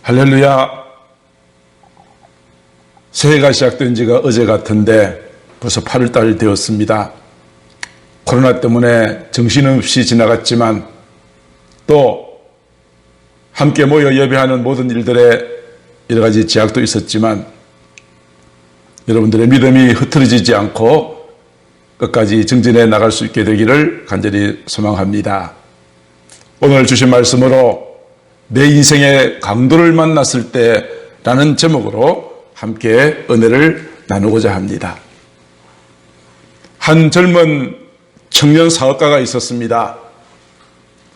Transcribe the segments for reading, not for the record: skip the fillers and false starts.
할렐루야. 새해가 시작된 지가 어제 같은데 벌써 8월달 되었습니다. 코로나 때문에 정신없이 지나갔지만 또 함께 모여 예배하는 모든 일들에 여러 가지 제약도 있었지만 여러분들의 믿음이 흐트러지지 않고 끝까지 정진해 나갈 수 있게 되기를 간절히 소망합니다. 오늘 주신 말씀으로 내 인생의 강도를 만났을 때라는 제목으로 함께 은혜를 나누고자 합니다. 한 젊은 청년 사업가가 있었습니다.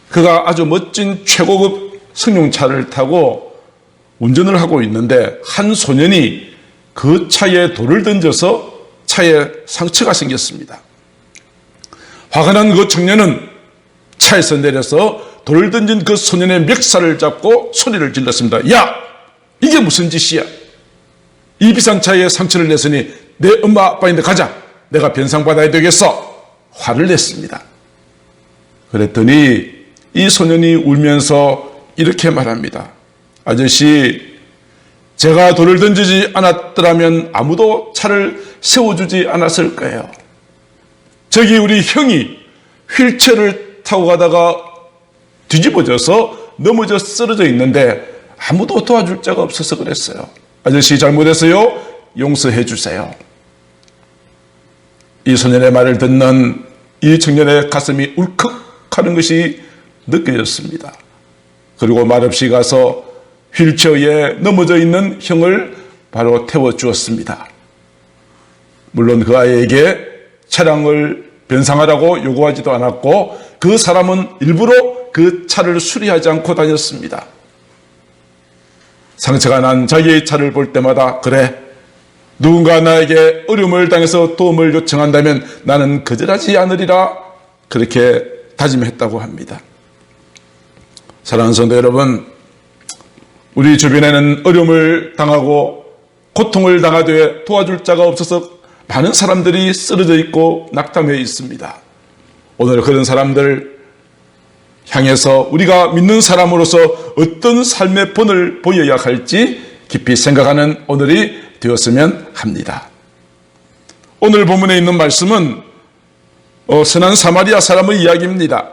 그가 아주 멋진 최고급 승용차를 타고 운전을 하고 있는데 한 소년이 그 차에 돌을 던져서 차에 상처가 생겼습니다. 화가 난 그 청년은 차에서 내려서 돌을 던진 그 소년의 멱살을 잡고 소리를 질렀습니다. 야! 이게 무슨 짓이야? 이 비싼 차에 상처를 냈으니 내 엄마 아빠인데 가자. 내가 변상받아야 되겠어. 화를 냈습니다. 그랬더니 이 소년이 울면서 이렇게 말합니다. 아저씨, 제가 돌을 던지지 않았더라면 아무도 차를 세워주지 않았을 거예요. 저기 우리 형이 휠체어를 타고 가다가 뒤집어져서 넘어져 쓰러져 있는데 아무도 도와줄 자가 없어서 그랬어요. 아저씨 잘못했어요. 용서해 주세요. 이 소년의 말을 듣는 이 청년의 가슴이 울컥하는 것이 느껴졌습니다. 그리고 말없이 가서 휠체어에 넘어져 있는 형을 바로 태워주었습니다. 물론 그 아이에게 차량을 변상하라고 요구하지도 않았고 그 사람은 일부러 그 차를 수리하지 않고 다녔습니다. 상처가 난 자기의 차를 볼 때마다 그래, 누군가 나에게 어려움을 당해서 도움을 요청한다면 나는 거절하지 않으리라 그렇게 다짐했다고 합니다. 사랑하는 성도 여러분, 우리 주변에는 어려움을 당하고 고통을 당하되 도와줄 자가 없어서 많은 사람들이 쓰러져 있고 낙담해 있습니다. 오늘 그런 사람들 향해서 우리가 믿는 사람으로서 어떤 삶의 본을 보여야 할지 깊이 생각하는 오늘이 되었으면 합니다. 오늘 본문에 있는 말씀은 선한 사마리아 사람의 이야기입니다.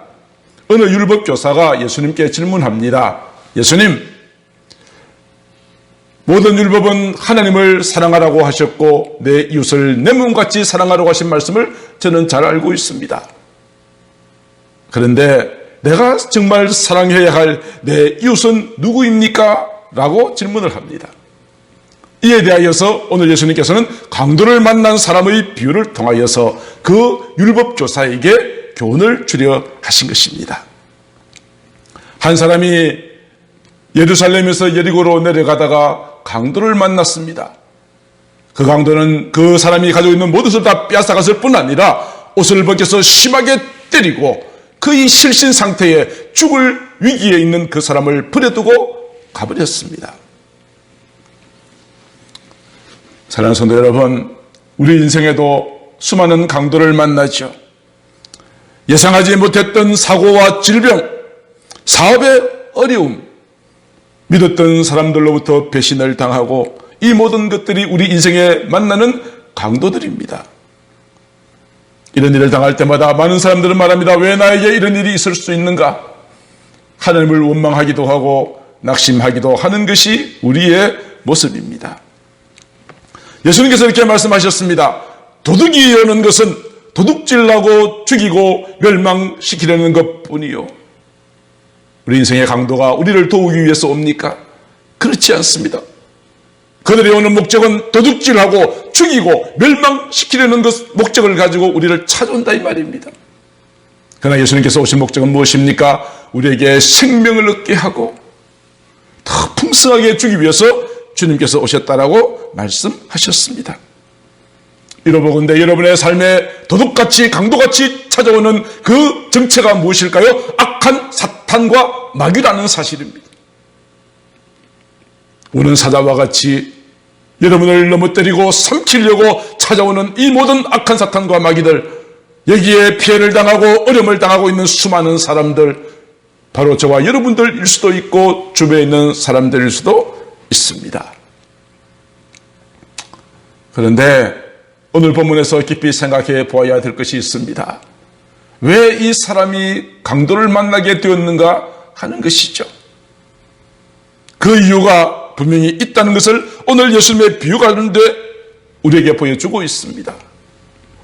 어느 율법교사가 예수님께 질문합니다. 예수님, 모든 율법은 하나님을 사랑하라고 하셨고 내 이웃을 내 몸같이 사랑하라고 하신 말씀을 저는 잘 알고 있습니다. 그런데 내가 정말 사랑해야 할 내 이웃은 누구입니까? 라고 질문을 합니다. 이에 대하여서 오늘 예수님께서는 강도를 만난 사람의 비유를 통하여서 그 율법교사에게 교훈을 주려 하신 것입니다. 한 사람이 예루살렘에서 여리고로 내려가다가 강도를 만났습니다. 그 강도는 그 사람이 가지고 있는 모든 것을 다 빼앗아갔을 뿐 아니라 옷을 벗겨서 심하게 때리고 그의 실신 상태에 죽을 위기에 있는 그 사람을 버려두고 가버렸습니다. 사랑하는 성도 여러분, 우리 인생에도 수많은 강도를 만나죠. 예상하지 못했던 사고와 질병, 사업의 어려움, 믿었던 사람들로부터 배신을 당하고 이 모든 것들이 우리 인생에 만나는 강도들입니다. 이런 일을 당할 때마다 많은 사람들은 말합니다. 왜 나에게 이런 일이 있을 수 있는가? 하나님을 원망하기도 하고 낙심하기도 하는 것이 우리의 모습입니다. 예수님께서 이렇게 말씀하셨습니다. 도둑이 여는 것은 도둑질하고 죽이고 멸망시키려는 것뿐이요. 우리 인생의 강도가 우리를 도우기 위해서 옵니까? 그렇지 않습니다. 그들이 오는 목적은 도둑질하고 죽이고 멸망시키려는 목적을 가지고 우리를 찾아온다 이 말입니다. 그러나 예수님께서 오신 목적은 무엇입니까? 우리에게 생명을 얻게 하고 더 풍성하게 주기 위해서 주님께서 오셨다라고 말씀하셨습니다. 이러보건대 여러분의 삶에 도둑같이 강도같이 찾아오는 그 정체가 무엇일까요? 악한 사탄과 마귀라는 사실입니다. 우는 사자와 같이 여러분을 넘어뜨리고 삼키려고 찾아오는 이 모든 악한 사탄과 마귀들, 여기에 피해를 당하고 어려움을 당하고 있는 수많은 사람들, 바로 저와 여러분들일 수도 있고 주변에 있는 사람들일 수도 있습니다. 그런데 오늘 본문에서 깊이 생각해 보아야 될 것이 있습니다. 왜 이 사람이 강도를 만나게 되었는가 하는 것이죠. 그 이유가 분명히 있다는 것을 오늘 예수님의 비유 가운데 우리에게 보여주고 있습니다.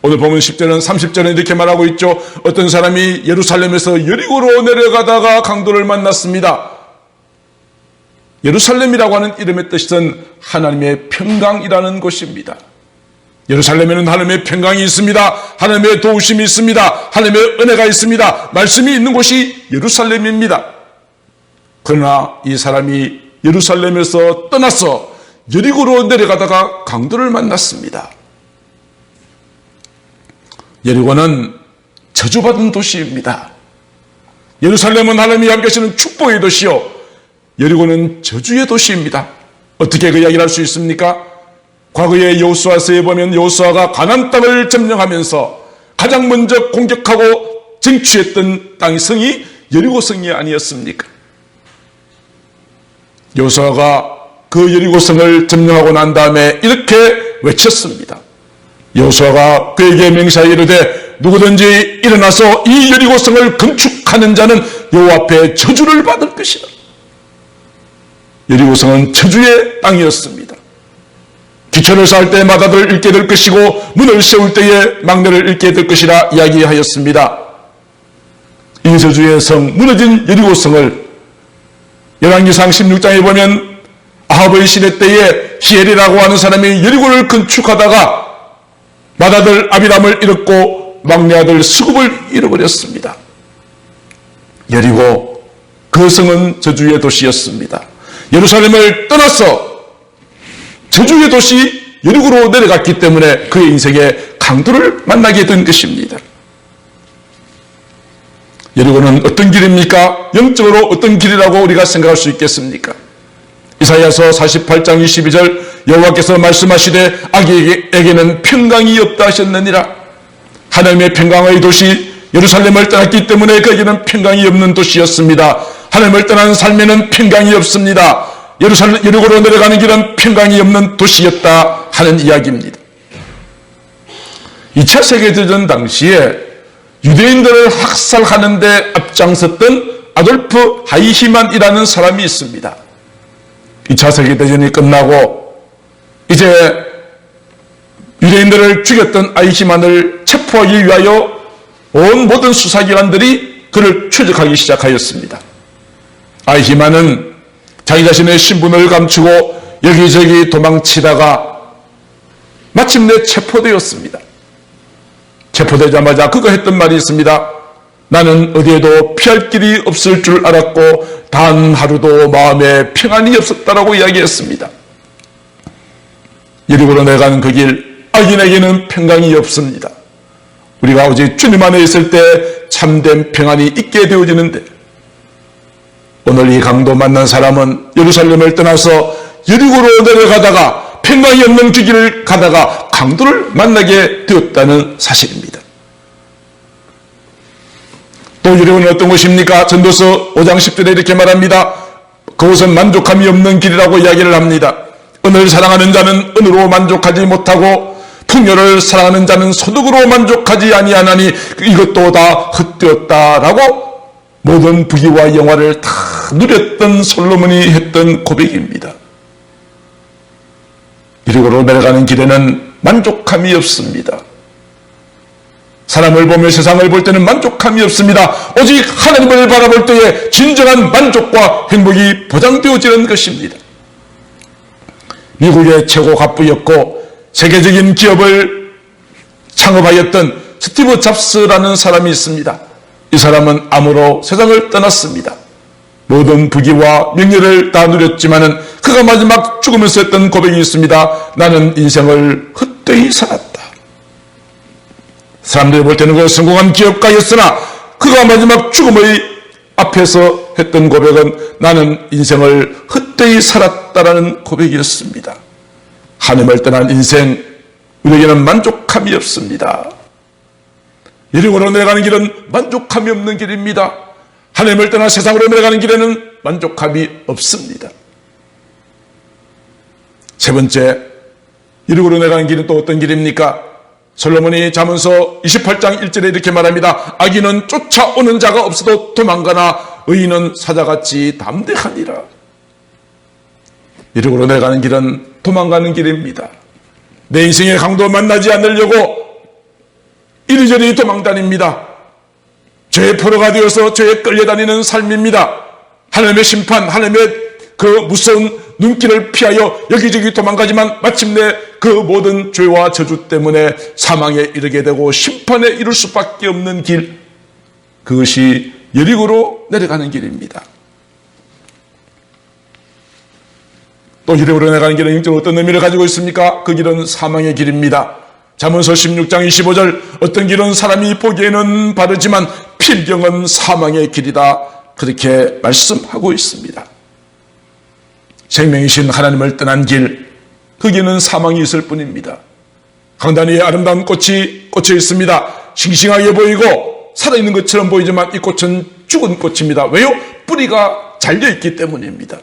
오늘 보면 10절은 30절에 이렇게 말하고 있죠. 어떤 사람이 예루살렘에서 여리고로 내려가다가 강도를 만났습니다. 예루살렘이라고 하는 이름의 뜻은 하나님의 평강이라는 곳입니다. 예루살렘에는 하나님의 평강이 있습니다. 하나님의 도우심이 있습니다. 하나님의 은혜가 있습니다. 말씀이 있는 곳이 예루살렘입니다. 그러나 이 사람이 예루살렘에서 떠나서 여리고로 내려가다가 강도를 만났습니다. 여리고는 저주받은 도시입니다. 예루살렘은 하나님이 함께 하시는 축복의 도시요, 여리고는 저주의 도시입니다. 어떻게 그 이야기를 할 수 있습니까? 과거의 여호수아서에 보면 여호수아가 가나안 땅을 점령하면서 가장 먼저 공격하고 쟁취했던 땅의 성이 여리고 성이 아니었습니까? 여호수아가 그 여리고 성을 점령하고 난 다음에 이렇게 외쳤습니다. 여호수아가 그에게 맹세하여 이르되 누구든지 일어나서 이 여리고 성을 건축하는 자는 여호와 앞에 저주를 받을 것이다. 여리고 성은 저주의 땅이었습니다. 기초를 쌓을 때 마다들을 잃게 될 것이고 문을 세울 때에 막내를 잃게 될 것이라 이야기하였습니다. 이 저주의 성, 무너진 여리고 성을 열왕기상 16장에 보면 아합의 시대 때에 히엘이라고 하는 사람이 여리고를 건축하다가 맏아들 아비람을 잃었고 막내 아들 수굽을 잃어버렸습니다. 여리고 그 성은 저주의 도시였습니다. 예루살렘을 떠나서 저주의 도시 여리고로 내려갔기 때문에 그의 인생에 강도를 만나게 된 것입니다. 여리고는 어떤 길입니까? 영적으로 어떤 길이라고 우리가 생각할 수 있겠습니까? 이사야서 48장 22절 여호와께서 말씀하시되 악인에게는 평강이 없다 하셨느니라. 하나님의 평강의 도시 예루살렘을 떠났기 때문에 그에게는 평강이 없는 도시였습니다. 하나님을 떠난 삶에는 평강이 없습니다. 여리고로 내려가는 길은 평강이 없는 도시였다 하는 이야기입니다. 2차 세계대전 당시에 유대인들을 학살하는 데 앞장섰던 아돌프 하이히만이라는 사람이 있습니다. 2차 세계대전이 끝나고 이제 유대인들을 죽였던 하이히만을 체포하기 위하여 온 모든 수사기관들이 그를 추적하기 시작하였습니다. 하이히만은 자기 자신의 신분을 감추고 여기저기 도망치다가 마침내 체포되었습니다. 체포되자마자 그가 했던 말이 있습니다. 나는 어디에도 피할 길이 없을 줄 알았고 단 하루도 마음에 평안이 없었다라고 이야기했습니다. 여리고로 내려가는 그 길, 악인에게는 평강이 없습니다. 우리가 오직 주님 안에 있을 때 참된 평안이 있게 되어지는데 오늘 이 강도 만난 사람은 예루살렘을 떠나서 여리고로 내려가다가 평강이 없는 그 길을 가다가 강도를 만나게 되었다는 사실입니다. 또 여리고는 어떤 곳입니까? 전도서 5장 10절에 이렇게 말합니다. 그곳은 만족함이 없는 길이라고 이야기를 합니다. 은을 사랑하는 자는 은으로 만족하지 못하고 풍요를 사랑하는 자는 소득으로 만족하지 아니하나니 이것도 다 헛되었다라고 모든 부귀와 영화를 다 누렸던 솔로몬이 했던 고백입니다. 여리고로 내려가는 길에는 만족함이 없습니다. 사람을 보며 세상을 볼 때는 만족함이 없습니다. 오직 하나님을 바라볼 때에 진정한 만족과 행복이 보장되어지는 것입니다. 미국의 최고 갑부였고 세계적인 기업을 창업하였던 스티브 잡스라는 사람이 있습니다. 이 사람은 암으로 세상을 떠났습니다. 모든 부귀와 명예를 다 누렸지만은 그가 마지막 죽으면서 했던 고백이 있습니다. 나는 인생을 헛되이 살았다. 사람들이 볼 때는 그 성공한 기업가였으나 그가 마지막 죽음의 앞에서 했던 고백은 나는 인생을 헛되이 살았다라는 고백이었습니다. 하나님을 떠난 인생, 우리에게는 만족함이 없습니다. 여리고로 내려가는 길은 만족함이 없는 길입니다. 하나님을 떠나 세상으로 내려가는 길에는 만족함이 없습니다. 세 번째, 이륙으로 내려가는 길은 또 어떤 길입니까? 솔로몬이 잠언서 28장 1절에 이렇게 말합니다. 악인은 쫓아오는 자가 없어도 도망가나 의인은 사자같이 담대하니라. 이륙으로 내려가는 길은 도망가는 길입니다. 내 인생의 강도 만나지 않으려고 이리저리 도망다닙니다. 죄의 포로가 되어서 죄에 끌려다니는 삶입니다. 하나님의 심판, 하나님의 그 무서운 눈길을 피하여 여기저기 도망가지만 마침내 그 모든 죄와 저주 때문에 사망에 이르게 되고 심판에 이를 수밖에 없는 길, 그것이 여리고로 내려가는 길입니다. 또 여리고로 내려가는 길은 영적으로 어떤 의미를 가지고 있습니까? 그 길은 사망의 길입니다. 잠언서 16장 25절, 어떤 길은 사람이 보기에는 바르지만 필경은 사망의 길이다, 그렇게 말씀하고 있습니다. 생명이신 하나님을 떠난 길, 그 길은 사망이 있을 뿐입니다. 강단 위에 아름다운 꽃이 꽂혀 있습니다. 싱싱하게 보이고 살아있는 것처럼 보이지만 이 꽃은 죽은 꽃입니다. 왜요? 뿌리가 잘려있기 때문입니다.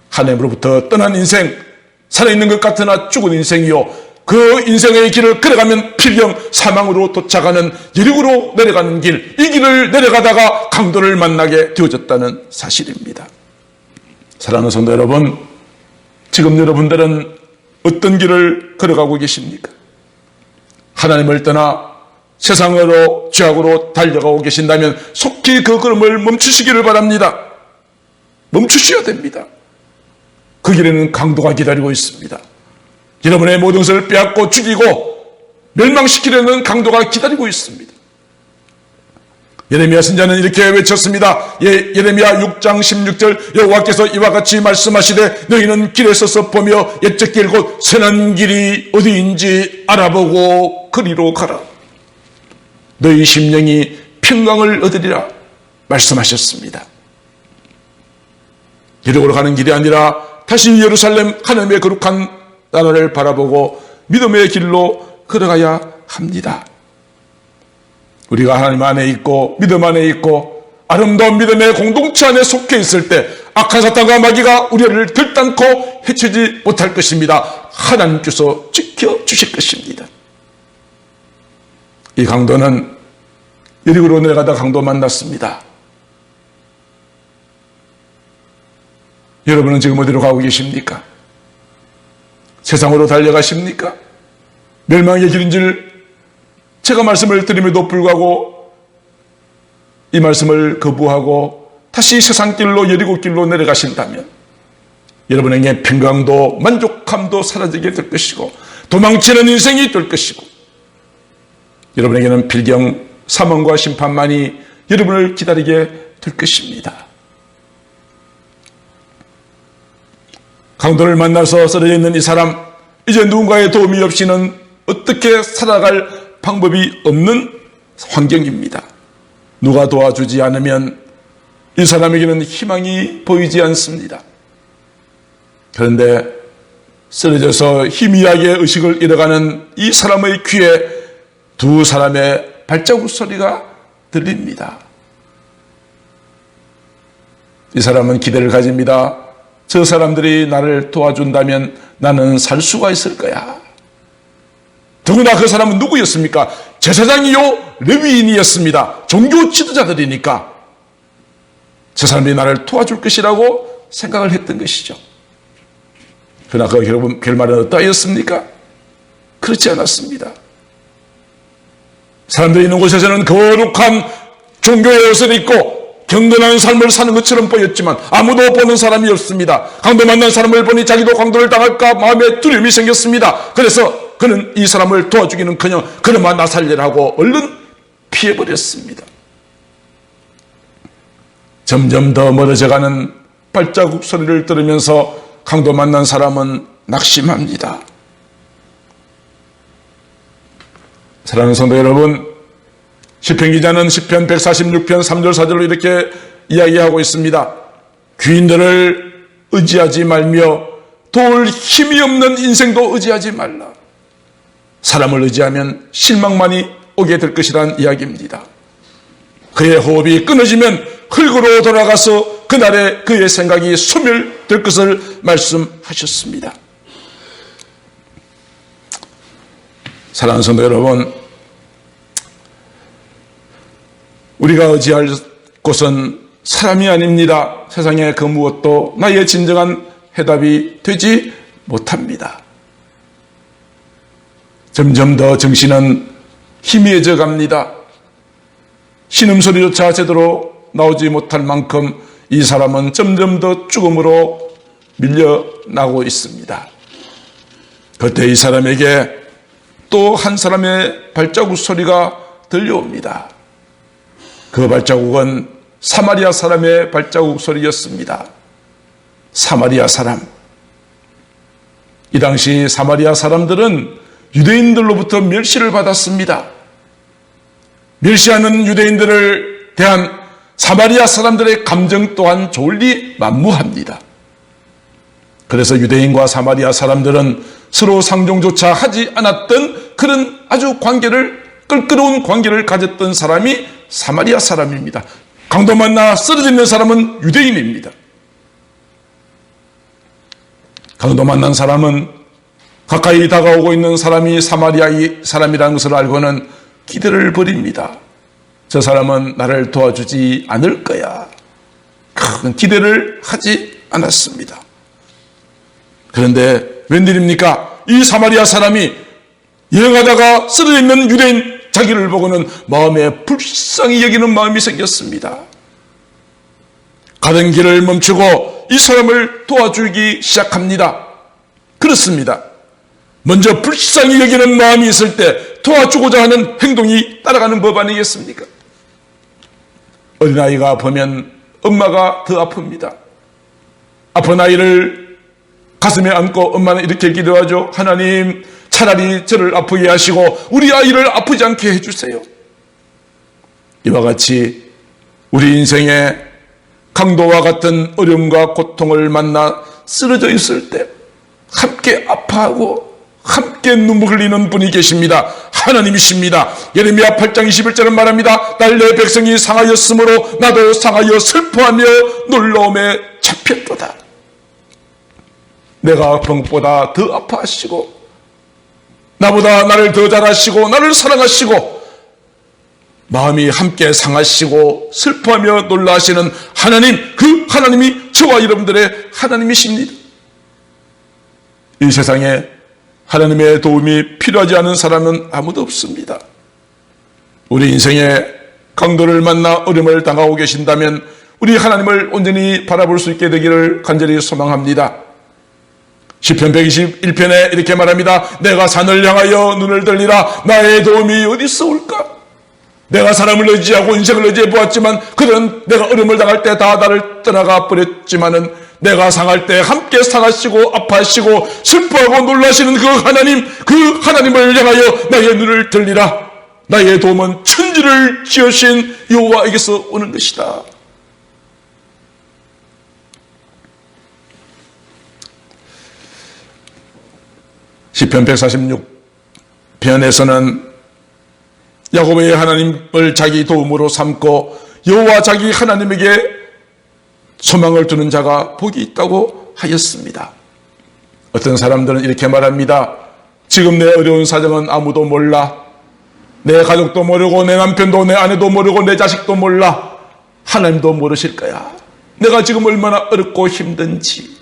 하나님으로부터 떠난 인생, 살아있는 것 같으나 죽은 인생이요, 그 인생의 길을 걸어가면 필경 사망으로 도착하는 여리고로 내려가는 길, 이 길을 내려가다가 강도를 만나게 되어졌다는 사실입니다. 사랑하는 성도 여러분, 지금 여러분들은 어떤 길을 걸어가고 계십니까? 하나님을 떠나 세상으로 죄악으로 달려가고 계신다면 속히 그 걸음을 멈추시기를 바랍니다. 멈추셔야 됩니다. 그 길에는 강도가 기다리고 있습니다. 여러분의 모든 것을 빼앗고 죽이고 멸망시키려는 강도가 기다리고 있습니다. 예레미야 선지자는 이렇게 외쳤습니다. 예레미야 6장 16절, 여호와께서 이와 같이 말씀하시되 너희는 길에 서서 보며 옛적 길 곧 선한 길이 어디인지 알아보고 그리로 가라. 너희 심령이 평강을 얻으리라 말씀하셨습니다. 여리고로 가는 길이 아니라 다시 예루살렘 하나님의 거룩한 나라를 바라보고 믿음의 길로 걸어가야 합니다. 우리가 하나님 안에 있고 믿음 안에 있고 아름다운 믿음의 공동체 안에 속해 있을 때 악한 사탄과 마귀가 우리를 결단코 해치지 못할 것입니다. 하나님께서 지켜주실 것입니다. 이 강도는 여리고로 내려가다 강도 만났습니다. 여러분은 지금 어디로 가고 계십니까? 세상으로 달려가십니까? 멸망의 길인 줄 제가 말씀을 드림에도 불구하고 이 말씀을 거부하고 다시 세상 길로 여리고 길로 내려가신다면 여러분에게 평강도 만족함도 사라지게 될 것이고 도망치는 인생이 될 것이고 여러분에게는 필경 사망과 심판만이 여러분을 기다리게 될 것입니다. 강도를 만나서 쓰러져 있는 이 사람, 이제 누군가의 도움이 없이는 어떻게 살아갈 방법이 없는 환경입니다. 누가 도와주지 않으면 이 사람에게는 희망이 보이지 않습니다. 그런데 쓰러져서 희미하게 의식을 잃어가는 이 사람의 귀에 두 사람의 발자국 소리가 들립니다. 이 사람은 기대를 가집니다. 저 사람들이 나를 도와준다면 나는 살 수가 있을 거야. 더구나 그 사람은 누구였습니까? 제사장이요 레위인이었습니다. 종교 지도자들이니까 저 사람들이 나를 도와줄 것이라고 생각을 했던 것이죠. 그러나 그 결말은 어떠하였습니까? 그렇지 않았습니다. 사람들이 있는 곳에서는 거룩한 종교의 옷을 입고 경건한 삶을 사는 것처럼 보였지만 아무도 보는 사람이 없습니다. 강도 만난 사람을 보니 자기도 강도를 당할까 마음에 두려움이 생겼습니다. 그래서 그는 이 사람을 도와주기는커녕 그놈아 나 살리라고 얼른 피해버렸습니다. 점점 더 멀어져가는 발자국 소리를 들으면서 강도 만난 사람은 낙심합니다. 사랑하는 성도 여러분, 시편 기자는 시편 146편 3절 4절로 이렇게 이야기하고 있습니다. 귀인들을 의지하지 말며 도울 힘이 없는 인생도 의지하지 말라. 사람을 의지하면 실망만이 오게 될 것이라는 이야기입니다. 그의 호흡이 끊어지면 흙으로 돌아가서 그날에 그의 생각이 소멸될 것을 말씀하셨습니다. 사랑하는 성도 여러분, 우리가 의지할 곳은 사람이 아닙니다. 세상의 그 무엇도 나의 진정한 해답이 되지 못합니다. 점점 더 정신은 희미해져 갑니다. 신음소리조차 제대로 나오지 못할 만큼 이 사람은 점점 더 죽음으로 밀려나고 있습니다. 그때 이 사람에게 또 한 사람의 발자국 소리가 들려옵니다. 그 발자국은 사마리아 사람의 발자국 소리였습니다. 사마리아 사람. 이 당시 사마리아 사람들은 유대인들로부터 멸시를 받았습니다. 멸시하는 유대인들을 대한 사마리아 사람들의 감정 또한 졸리만무합니다. 그래서 유대인과 사마리아 사람들은 서로 상종조차 하지 않았던 그런 아주 껄끄러운 관계를 가졌던 사람이 사마리아 사람입니다. 강도 만나 쓰러져 있는 사람은 유대인입니다. 강도 만난 사람은 가까이 다가오고 있는 사람이 사마리아의 사람이라는 것을 알고는 기대를 버립니다. 저 사람은 나를 도와주지 않을 거야. 큰 기대를 하지 않았습니다. 그런데 웬일입니까? 이 사마리아 사람이 여행하다가 쓰러져 있는 유대인 자기를 보고는 마음에 불쌍히 여기는 마음이 생겼습니다. 가던 길을 멈추고 이 사람을 도와주기 시작합니다. 그렇습니다. 먼저 불쌍히 여기는 마음이 있을 때 도와주고자 하는 행동이 따라가는 법 아니겠습니까? 어린아이가 아프면 엄마가 더 아픕니다. 아픈 아이를 가슴에 안고 엄마는 이렇게 기도하죠. 하나님, 차라리 저를 아프게 하시고 우리 아이를 아프지 않게 해주세요. 이와 같이 우리 인생에 강도와 같은 어려움과 고통을 만나 쓰러져 있을 때 함께 아파하고 함께 눈물 흘리는 분이 계십니다. 하나님이십니다. 예레미야 8장 21절은 말합니다. 날 내 백성이 상하였으므로 나도 상하여 슬퍼하며 놀라움에 잡혔도다. 내가 아픈 것보다 더 아파하시고 나보다 나를 더 잘하시고 나를 사랑하시고 마음이 함께 상하시고 슬퍼하며 놀라시는 하나님, 그 하나님이 저와 여러분들의 하나님이십니다. 이 세상에 하나님의 도움이 필요하지 않은 사람은 아무도 없습니다. 우리 인생에 강도를 만나 어려움을 당하고 계신다면 우리 하나님을 온전히 바라볼 수 있게 되기를 간절히 소망합니다. 시편 121편에 이렇게 말합니다. 내가 산을 향하여 눈을 들리라. 나의 도움이 어디서 올까? 내가 사람을 의지하고 인생을 의지해 보았지만 그들은 내가 어려움을 당할 때 다 나를 떠나가 버렸지만은 내가 상할 때 함께 상하시고 아파하시고 슬퍼하고 놀라시는 그 하나님을 향하여 나의 눈을 들리라. 나의 도움은 천지를 지으신 여호와에게서 오는 것이다. 시편 146편에서는 야곱의 하나님을 자기 도움으로 삼고 여호와 자기 하나님에게 소망을 두는 자가 복이 있다고 하였습니다. 어떤 사람들은 이렇게 말합니다. 지금 내 어려운 사정은 아무도 몰라. 내 가족도 모르고 내 남편도 내 아내도 모르고 내 자식도 몰라. 하나님도 모르실 거야. 내가 지금 얼마나 어렵고 힘든지.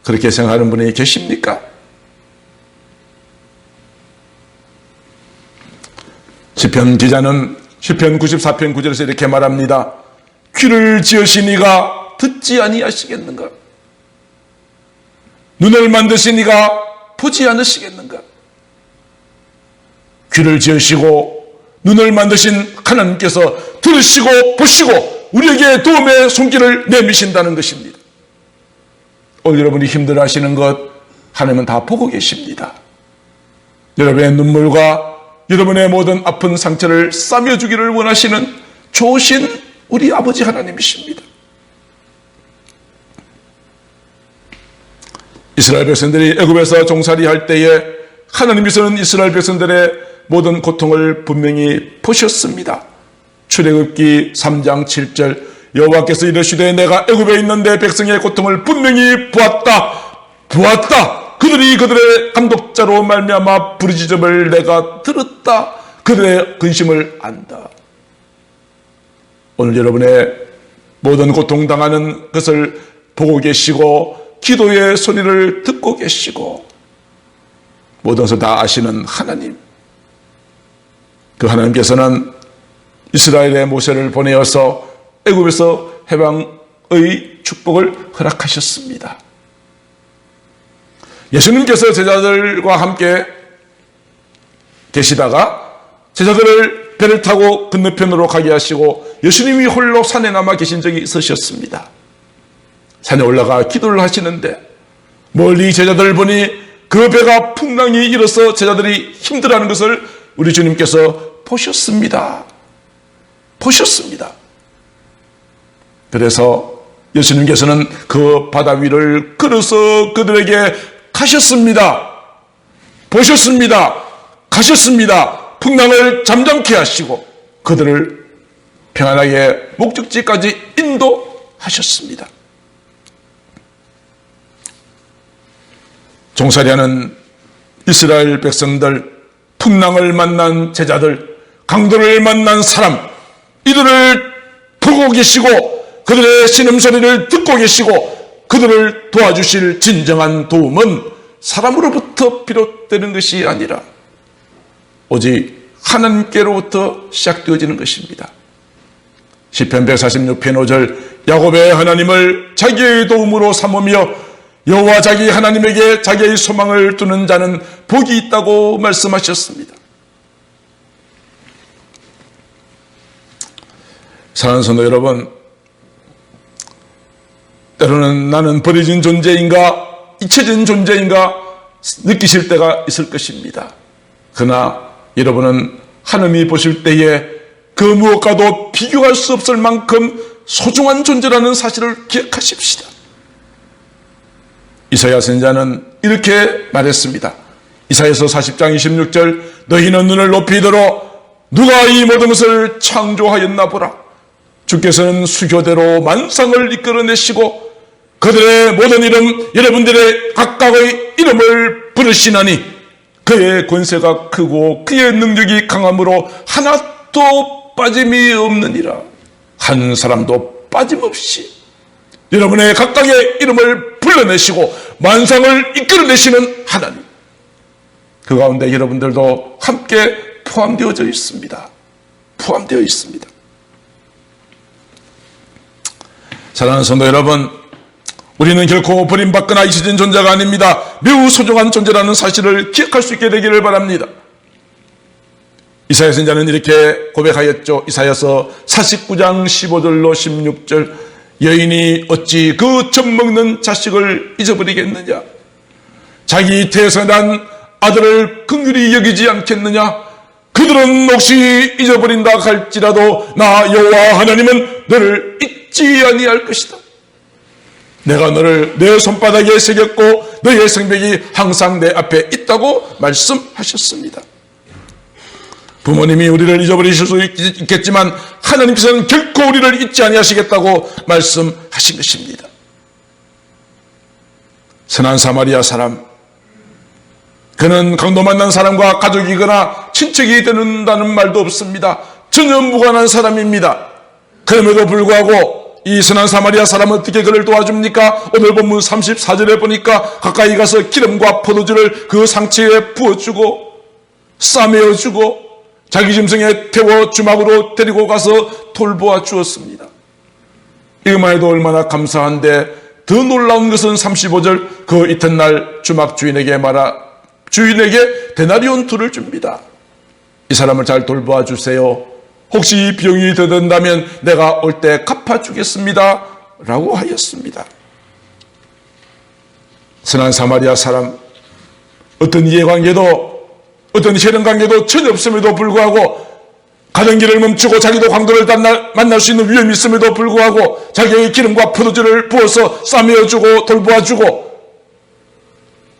그렇게 생각하는 분이 계십니까? 시편 기자는 시편 94편 9절에서 이렇게 말합니다. 귀를 지으신 이가 듣지 아니하시겠는가? 눈을 만드신 이가 보지 않으시겠는가? 귀를 지으시고 눈을 만드신 하나님께서 들으시고 보시고 우리에게 도움의 손길을 내미신다는 것입니다. 오늘 여러분이 힘들어하시는 것 하나님은 다 보고 계십니다. 여러분의 눈물과 여러분의 모든 아픈 상처를 싸매주기를 원하시는 좋으신 우리 아버지 하나님이십니다. 이스라엘 백성들이 애굽에서 종살이할 때에 하나님께서는 이스라엘 백성들의 모든 고통을 분명히 보셨습니다. 출애굽기 3장 7절 여호와께서 이르시되 내가 애굽에 있는 내 백성의 고통을 분명히 보았다. 그들이 그들의 감독자로 말미암아 부르짖음을 내가 들었다. 그들의 근심을 안다. 오늘 여러분의 모든 고통당하는 것을 보고 계시고 기도의 소리를 듣고 계시고 모든 것을 다 아시는 하나님, 그 하나님께서는 이스라엘의 모세를 보내어서 애굽에서 해방의 축복을 허락하셨습니다. 예수님께서 제자들과 함께 계시다가 제자들을 배를 타고 건너편으로 가게 하시고 예수님이 홀로 산에 남아 계신 적이 있으셨습니다. 산에 올라가 기도를 하시는데 멀리 제자들을 보니 그 배가 풍랑이 일어서 제자들이 힘들어하는 것을 우리 주님께서 보셨습니다. 그래서 예수님께서는 그 바다 위를 걸어서 그들에게 가셨습니다. 가셨습니다. 풍랑을 잠잠케 하시고 그들을 평안하게 목적지까지 인도하셨습니다. 종살이하는 이스라엘 백성들, 풍랑을 만난 제자들, 강도를 만난 사람, 이들을 보고 계시고 그들의 신음소리를 듣고 계시고 그들을 도와주실 진정한 도움은 사람으로부터 비롯되는 것이 아니라 오직 하나님께로부터 시작되어지는 것입니다. 시편 146편 5절 야곱의 하나님을 자기의 도움으로 삼으며 여호와 자기 하나님에게 자기의 소망을 두는 자는 복이 있다고 말씀하셨습니다. 사랑하는 성도 여러분, 때로는 나는 버려진 존재인가 잊혀진 존재인가 느끼실 때가 있을 것입니다. 그러나 여러분은 하나님이 보실 때에 그 무엇과도 비교할 수 없을 만큼 소중한 존재라는 사실을 기억하십시다. 이사야 선지자는 이렇게 말했습니다. 이사야서 40장 26절 너희는 눈을 높이 들어 누가 이 모든 것을 창조하였나 보라. 주께서는 수교대로 만상을 이끌어내시고 그들의 모든 이름 여러분들의 각각의 이름을 부르시나니 그의 권세가 크고 그의 능력이 강함으로 하나도 빠짐이 없느니라. 한 사람도 빠짐없이 여러분의 각각의 이름을 불러내시고 만상을 이끌어내시는 하나님, 그 가운데 여러분들도 함께 포함되어져 있습니다. 사랑하는 성도 여러분, 우리는 결코 버림받거나 잊혀진 존재가 아닙니다. 매우 소중한 존재라는 사실을 기억할 수 있게 되기를 바랍니다. 이사야 선지자는 이렇게 고백하였죠. 이사야서 49장 15절로 16절 여인이 어찌 그 젖 먹는 자식을 잊어버리겠느냐? 자기 태에서 난 아들을 긍휼히 여기지 않겠느냐? 그들은 혹시 잊어버린다 할지라도 나 여호와 하나님은 너를 잊지 아니할 것이다. 내가 너를 내 손바닥에 새겼고 너의 성벽이 항상 내 앞에 있다고 말씀하셨습니다. 부모님이 우리를 잊어버리실 수 있겠지만 하나님께서는 결코 우리를 잊지 아니하시겠다고 말씀하신 것입니다. 선한 사마리아 사람, 그는 강도 만난 사람과 가족이거나 친척이 되는다는 말도 없습니다. 전혀 무관한 사람입니다. 그럼에도 불구하고 이 선한 사마리아 사람은 어떻게 그를 도와줍니까? 오늘 본문 34절에 보니까 가까이 가서 기름과 포도주를 그 상처에 부어주고 싸매어주고 자기 짐승에 태워 주막으로 데리고 가서 돌보아 주었습니다. 이것만 해도 얼마나 감사한데 더 놀라운 것은 35절 그 이튿날 주막 주인에게 주인에게 데나리온 2를 줍니다. 이 사람을 잘 돌보아 주세요. 혹시 병이 더 든다면 내가 올 때 갚아주겠습니다. 라고 하였습니다. 선한 사마리아 사람, 어떤 이해관계도 어떤 혈연관계도 전혀 없음에도 불구하고 가는 길을 멈추고 자기도 강도를 만날 수 있는 위험이 있음에도 불구하고 자기의 기름과 포도주를 부어서 싸매어주고 돌보아주고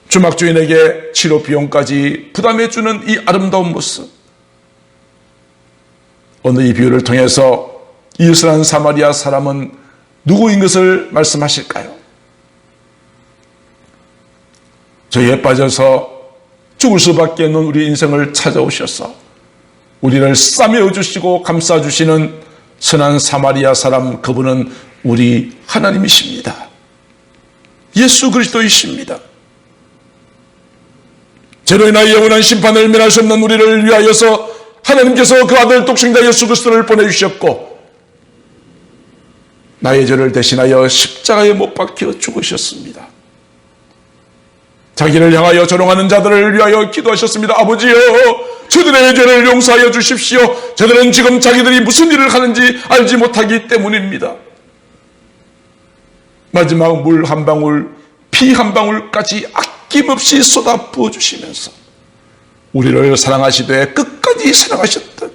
주막주인에게 치료 비용까지 부담해주는 이 아름다운 모습. 오늘 이 비유를 통해서 이 선한 사마리아 사람은 누구인 것을 말씀하실까요? 죄에 빠져서 죽을 수밖에 없는 우리 인생을 찾아오셔서 우리를 싸매어 주시고 감싸 주시는 선한 사마리아 사람, 그분은 우리 하나님이십니다. 예수 그리스도이십니다. 죄로 인하여 영원한 심판을 면할 수 없는 우리를 위하여서 하나님께서 그 아들 독생자 예수 그리스도를 보내주셨고 나의 죄를 대신하여 십자가에 못 박혀 죽으셨습니다. 자기를 향하여 조롱하는 자들을 위하여 기도하셨습니다. 아버지여, 저들의 죄를 용서하여 주십시오. 저들은 지금 자기들이 무슨 일을 하는지 알지 못하기 때문입니다. 마지막 물 한 방울, 피 한 방울까지 아낌없이 쏟아 부어주시면서 우리를 사랑하시되 끝까지 사랑하셨던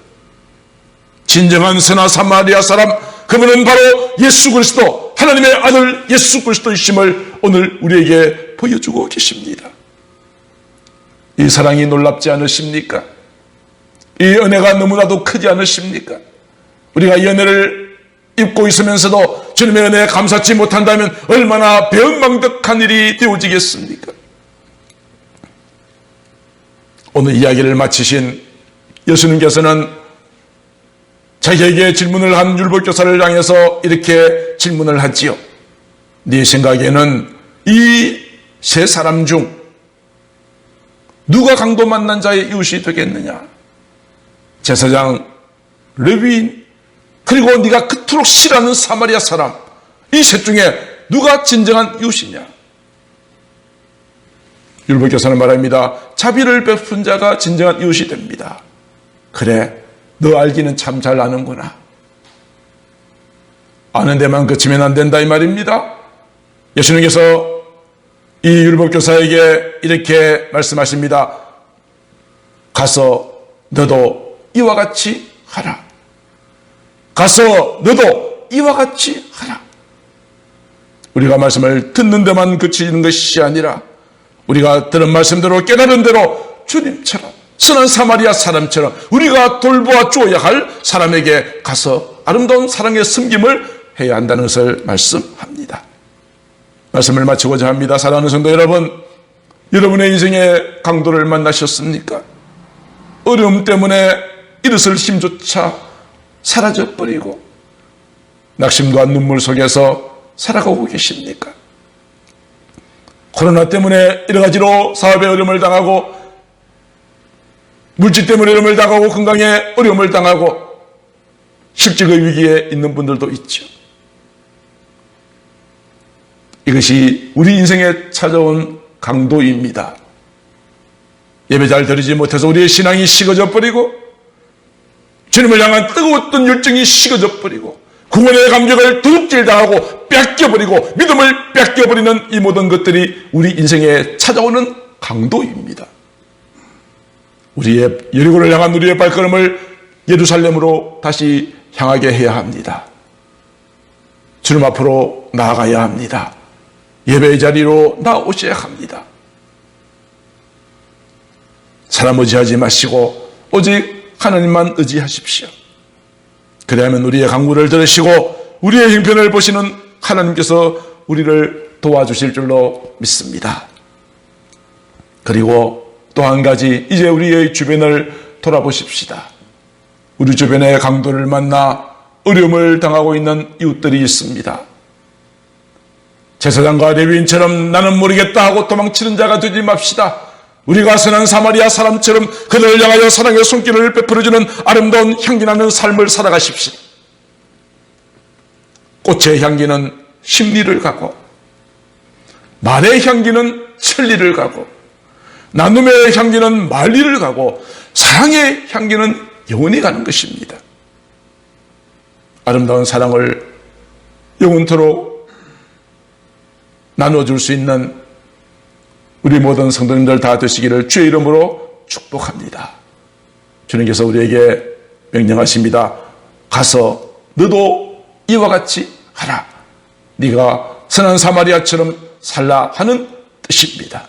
진정한 선한 사마리아 사람, 그분은 바로 예수 그리스도, 하나님의 아들 예수 그리스도이심을 오늘 우리에게 보여주고 계십니다. 이 사랑이 놀랍지 않으십니까? 이 은혜가 너무나도 크지 않으십니까? 우리가 이 은혜를 입고 있으면서도 주님의 은혜에 감사치 못한다면 얼마나 배은망덕한 일이 되어지겠습니까? 오늘 이야기를 마치신 예수님께서는 자기에게 질문을 한 율법교사를 향해서 이렇게 질문을 하지요. 네 생각에는 이 세 사람 중 누가 강도 만난 자의 이웃이 되겠느냐? 제사장, 레위인, 그리고 네가 그토록 싫어하는 사마리아 사람, 이 셋 중에 누가 진정한 이웃이냐? 율법교사는 말합니다. 자비를 베푼 자가 진정한 이웃이 됩니다. 그래, 너 알기는 참 잘 아는구나. 아는 데만 그치면 안 된다 이 말입니다. 예수님께서 이 율법교사에게 이렇게 말씀하십니다. 가서 너도 이와 같이 하라. 가서 너도 이와 같이 하라. 우리가 말씀을 듣는 데만 그치는 것이 아니라 우리가 들은 말씀대로 깨달은 대로 주님처럼 선한 사마리아 사람처럼 우리가 돌보아 주어야 할 사람에게 가서 아름다운 사랑의 섬김을 해야 한다는 것을 말씀합니다. 말씀을 마치고자 합니다. 사랑하는 성도 여러분, 여러분의 인생의 강도를 만나셨습니까? 어려움 때문에 일어설 힘조차 사라져버리고 낙심과 눈물 속에서 살아가고 계십니까? 코로나 때문에 여러 가지로 사업에 어려움을 당하고 물질 때문에 어려움을 당하고 건강에 어려움을 당하고 실직의 위기에 있는 분들도 있죠. 이것이 우리 인생에 찾아온 강도입니다. 예배 잘 드리지 못해서 우리의 신앙이 식어져 버리고 주님을 향한 뜨거웠던 열정이 식어져 버리고 구원의 감격을 도둑질당하고 뺏겨버리고 믿음을 뺏겨버리는 이 모든 것들이 우리 인생에 찾아오는 강도입니다. 우리의 여리고를 향한 우리의 발걸음을 예루살렘으로 다시 향하게 해야 합니다. 주님 앞으로 나아가야 합니다. 예배의 자리로 나오셔야 합니다. 사람 의지하지 마시고 오직 하나님만 의지하십시오. 그래야만 우리의 간구를 들으시고 우리의 형편을 보시는 하나님께서 우리를 도와주실 줄로 믿습니다. 그리고 또 한 가지, 이제 우리의 주변을 돌아보십시다. 우리 주변에 강도를 만나 어려움을 당하고 있는 이웃들이 있습니다. 제사장과 레위인처럼 나는 모르겠다 하고 도망치는 자가 되지 맙시다. 우리가 선한 사마리아 사람처럼 그들을 향하여 사랑의 손길을 베풀어주는 아름다운 향기나는 삶을 살아가십시오. 꽃의 향기는 심리를 가고 말의 향기는 천리를 가고 나눔의 향기는 만리를 가고 사랑의 향기는 영원히 가는 것입니다. 아름다운 사랑을 영원토록 나눠줄 수 있는 우리 모든 성도님들 다 되시기를 주의 이름으로 축복합니다. 주님께서 우리에게 명령하십니다. 가서 너도 이와 같이 하라. 네가 선한 사마리아처럼 살라 하는 뜻입니다.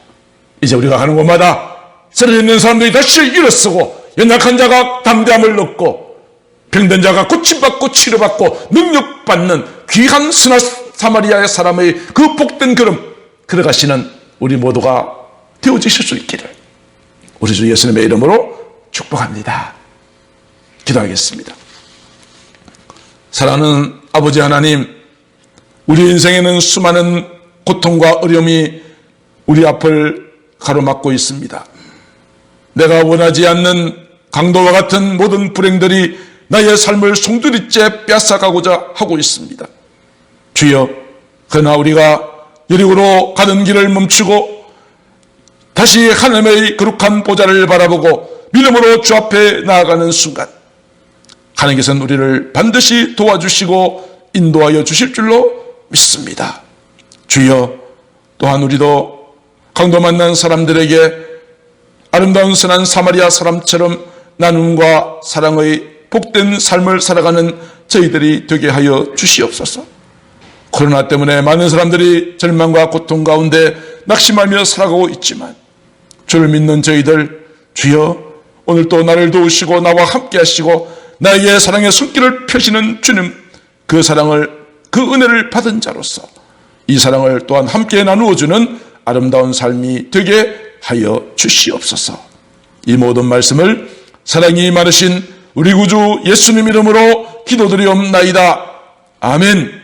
이제 우리가 가는 곳마다 쓰러져 있는 사람들이 다시 일어서고 연약한 자가 담대함을 얻고 병든 자가 고침받고 치료받고 능력받는 귀한 선한 사마리아의 사람의 그 복된 걸음 걸어가시는 우리 모두가 되어지실 수 있기를 우리 주 예수님의 이름으로 축복합니다. 기도하겠습니다. 사랑하는 아버지 하나님, 우리 인생에는 수많은 고통과 어려움이 우리 앞을 가로막고 있습니다. 내가 원하지 않는 강도와 같은 모든 불행들이 나의 삶을 송두리째 뺏어가고자 하고 있습니다. 주여, 그러나 우리가 여리고로 가는 길을 멈추고 다시 하나님의 거룩한 보좌를 바라보고 믿음으로 주 앞에 나아가는 순간 하나님께서는 우리를 반드시 도와주시고 인도하여 주실 줄로 믿습니다. 주여, 또한 우리도 강도 만난 사람들에게 아름다운 선한 사마리아 사람처럼 나눔과 사랑의 복된 삶을 살아가는 저희들이 되게 하여 주시옵소서. 코로나 때문에 많은 사람들이 절망과 고통 가운데 낙심하며 살아가고 있지만 주를 믿는 저희들, 주여, 오늘 또 나를 도우시고 나와 함께 하시고 나에게 사랑의 손길을 펴시는 주님, 그 사랑을, 그 은혜를 받은 자로서 이 사랑을 또한 함께 나누어주는 아름다운 삶이 되게 하여 주시옵소서. 이 모든 말씀을 사랑이 많으신 우리 구주 예수님 이름으로 기도드리옵나이다. 아멘.